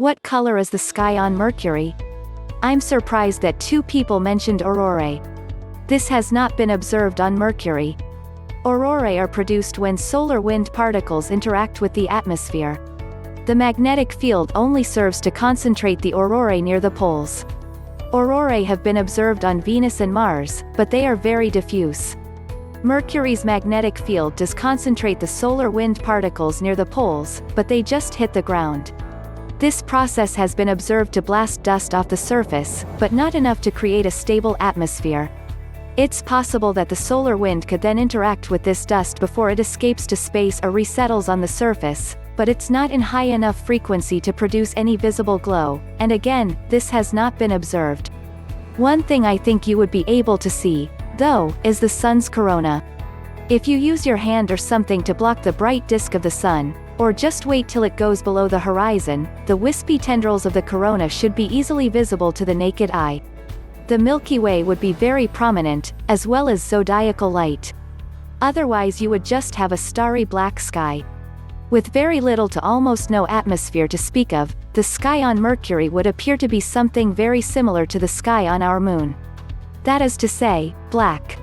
What color is the sky on Mercury? I'm surprised that two people mentioned aurorae. This has not been observed on Mercury. Aurorae are produced when solar wind particles interact with the atmosphere. The magnetic field only serves to concentrate the aurorae near the poles. Aurorae have been observed on Venus and Mars, but they are very diffuse. Mercury's magnetic field does concentrate the solar wind particles near the poles, but they just hit the ground. This process has been observed to blast dust off the surface, but not enough to create a stable atmosphere. It's possible that the solar wind could then interact with this dust before it escapes to space or resettles on the surface, but it's not in high enough frequency to produce any visible glow, and again, this has not been observed. One thing I think you would be able to see, though, is the sun's corona. If you use your hand or something to block the bright disk of the sun, or just wait till it goes below the horizon, the wispy tendrils of the corona should be easily visible to the naked eye. The Milky Way would be very prominent, as well as zodiacal light. Otherwise you would just have a starry black sky. With very little to almost no atmosphere to speak of, the sky on Mercury would appear to be something very similar to the sky on our moon. That is to say, black.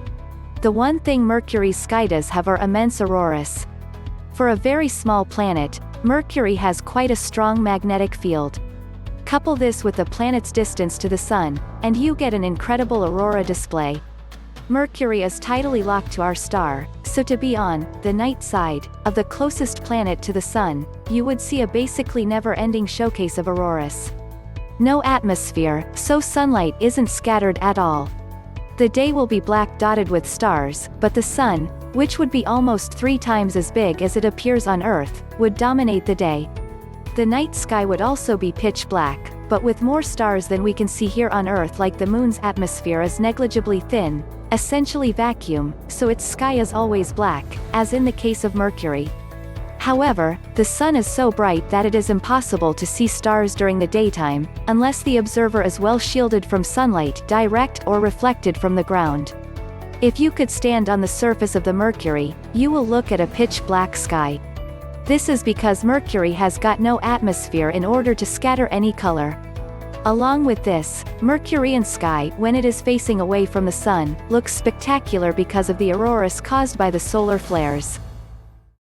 The one thing Mercury's sky does have are immense auroras. For a very small planet, Mercury has quite a strong magnetic field. Couple this with the planet's distance to the Sun, and you get an incredible aurora display. Mercury is tidally locked to our star, so to be on the night side of the closest planet to the Sun, you would see a basically never-ending showcase of auroras. No atmosphere, so sunlight isn't scattered at all. The day will be black dotted with stars, but the Sun, which would be almost 3 times as big as it appears on Earth, would dominate the day. The night sky would also be pitch black, but with more stars than we can see here on Earth, like the Moon's atmosphere is negligibly thin, essentially vacuum, so its sky is always black, as in the case of Mercury. However, the Sun is so bright that it is impossible to see stars during the daytime, unless the observer is well shielded from sunlight direct or reflected from the ground. If you could stand on the surface of the Mercury, you will look at a pitch black sky. This is because Mercury has got no atmosphere in order to scatter any color. Along with this, Mercurian sky, when it is facing away from the Sun, looks spectacular because of the auroras caused by the solar flares.